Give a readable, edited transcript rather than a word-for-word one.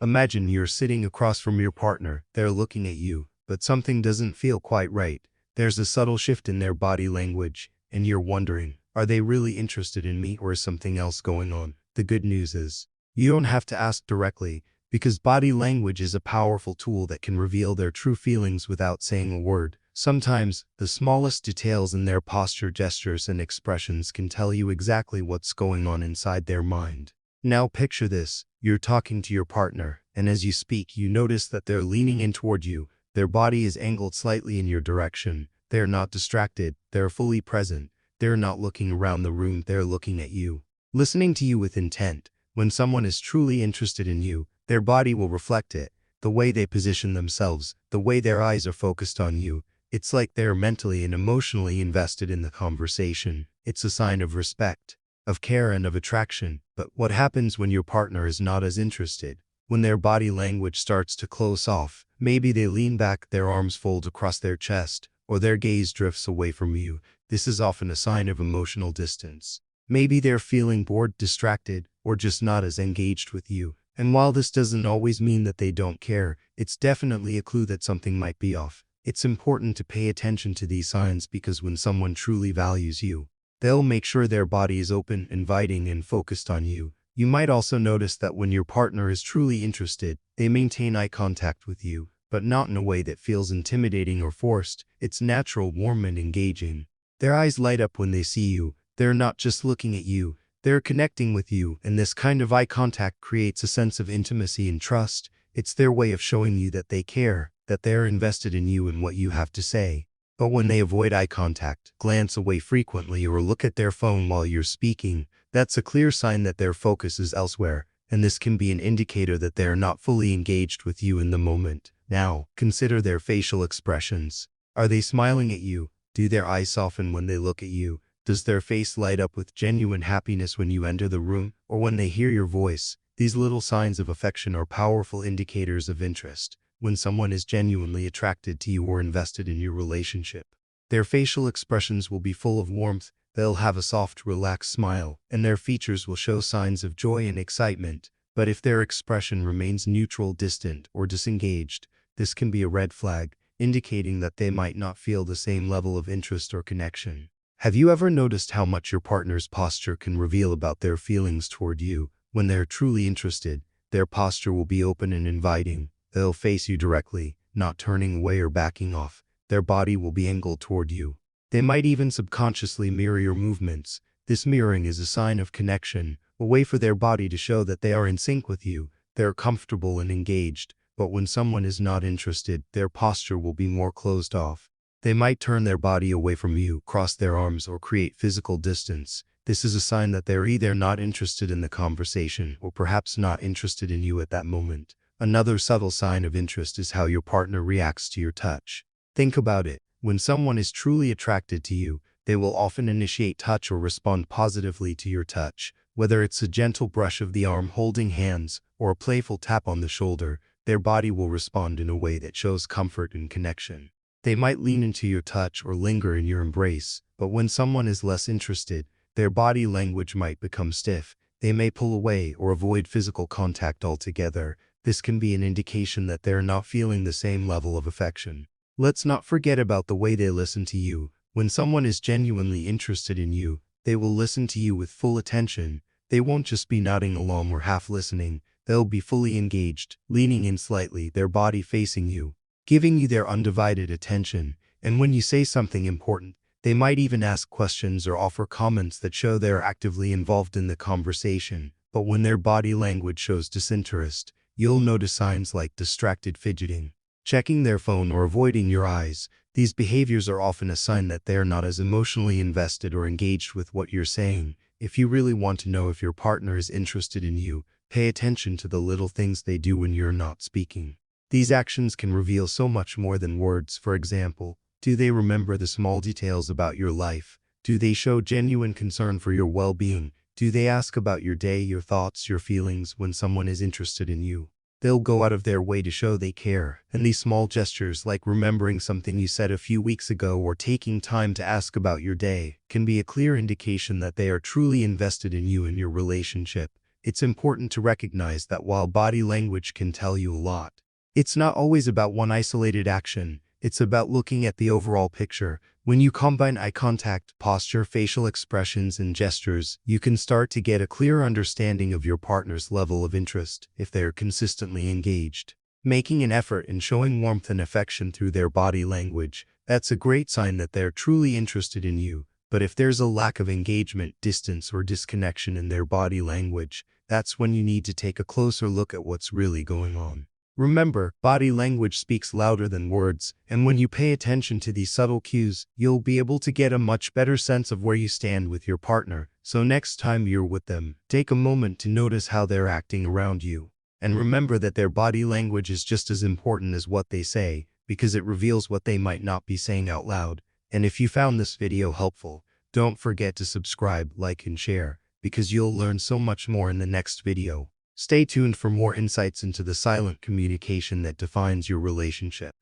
Imagine you're sitting across from your partner, they're looking at you, but something doesn't feel quite right. There's a subtle shift in their body language, and you're wondering, are they really interested in me or is something else going on? The good news is, you don't have to ask directly, because body language is a powerful tool that can reveal their true feelings without saying a word. Sometimes, the smallest details in their posture, gestures, and expressions can tell you exactly what's going on inside their mind. Now picture this, you're talking to your partner, and as you speak you notice that they're leaning in toward you, their body is angled slightly in your direction, they're not distracted, they're fully present, they're not looking around the room, they're looking at you, listening to you with intent. When someone is truly interested in you, their body will reflect it, the way they position themselves, the way their eyes are focused on you. It's like they're mentally and emotionally invested in the conversation. It's a sign of respect, of care, and of attraction. But what happens when your partner is not as interested? When their body language starts to close off, maybe they lean back, their arms fold across their chest, or their gaze drifts away from you. This is often a sign of emotional distance. Maybe they're feeling bored, distracted, or just not as engaged with you. And while this doesn't always mean that they don't care, it's definitely a clue that something might be off. It's important to pay attention to these signs because when someone truly values you, they'll make sure their body is open, inviting, and focused on you. You might also notice that when your partner is truly interested, they maintain eye contact with you, but not in a way that feels intimidating or forced. It's natural, warm, and engaging. Their eyes light up when they see you. They're not just looking at you, they're connecting with you, and this kind of eye contact creates a sense of intimacy and trust. It's their way of showing you that they care, that they're invested in you and what you have to say. But when they avoid eye contact, glance away frequently, or look at their phone while you're speaking, that's a clear sign that their focus is elsewhere, and this can be an indicator that they're not fully engaged with you in the moment. Now, consider their facial expressions. Are they smiling at you? Do their eyes soften when they look at you? Does their face light up with genuine happiness when you enter the room, or when they hear your voice? These little signs of affection are powerful indicators of interest. When someone is genuinely attracted to you or invested in your relationship, their facial expressions will be full of warmth, they'll have a soft, relaxed smile, and their features will show signs of joy and excitement. But if their expression remains neutral, distant, or disengaged, this can be a red flag, indicating that they might not feel the same level of interest or connection. Have you ever noticed how much your partner's posture can reveal about their feelings toward you? When they're truly interested, their posture will be open and inviting. They'll face you directly, not turning away or backing off. Their body will be angled toward you. They might even subconsciously mirror your movements. This mirroring is a sign of connection, a way for their body to show that they are in sync with you. They're comfortable and engaged. But when someone is not interested, their posture will be more closed off. They might turn their body away from you, cross their arms, or create physical distance. This is a sign that they're either not interested in the conversation or perhaps not interested in you at that moment. Another subtle sign of interest is how your partner reacts to your touch. Think about it. When someone is truly attracted to you, they will often initiate touch or respond positively to your touch. Whether it's a gentle brush of the arm, holding hands, or a playful tap on the shoulder, their body will respond in a way that shows comfort and connection. They might lean into your touch or linger in your embrace, but when someone is less interested, their body language might become stiff. They may pull away or avoid physical contact altogether. This can be an indication that they're not feeling the same level of affection. Let's not forget about the way they listen to you. When someone is genuinely interested in you, they will listen to you with full attention. They won't just be nodding along or half listening. They'll be fully engaged, leaning in slightly, their body facing you, giving you their undivided attention. And when you say something important, they might even ask questions or offer comments that show they're actively involved in the conversation. But when their body language shows disinterest, you'll notice signs like distracted fidgeting, checking their phone, or avoiding your eyes. These behaviors are often a sign that they're not as emotionally invested or engaged with what you're saying. If you really want to know if your partner is interested in you, pay attention to the little things they do when you're not speaking. These actions can reveal so much more than words. For example, do they remember the small details about your life? Do they show genuine concern for your well-being? Do they ask about your day, your thoughts, your feelings? When someone is interested in you, they'll go out of their way to show they care. And these small gestures, like remembering something you said a few weeks ago or taking time to ask about your day, can be a clear indication that they are truly invested in you and your relationship. it's important to recognize that while body language can tell you a lot, it's not always about one isolated action. It's about looking at the overall picture. When you combine eye contact, posture, facial expressions, and gestures, you can start to get a clear understanding of your partner's level of interest if they are consistently engaged. Making an effort and showing warmth and affection through their body language, that's a great sign that they're truly interested in you. But if there's a lack of engagement, distance, or disconnection in their body language, that's when you need to take a closer look at what's really going on. Remember, body language speaks louder than words, and when you pay attention to these subtle cues, you'll be able to get a much better sense of where you stand with your partner. So next time you're with them, take a moment to notice how they're acting around you. And remember that their body language is just as important as what they say, because it reveals what they might not be saying out loud. And if you found this video helpful, don't forget to subscribe, like, and share, because you'll learn so much more in the next video. Stay tuned for more insights into the silent communication that defines your relationship.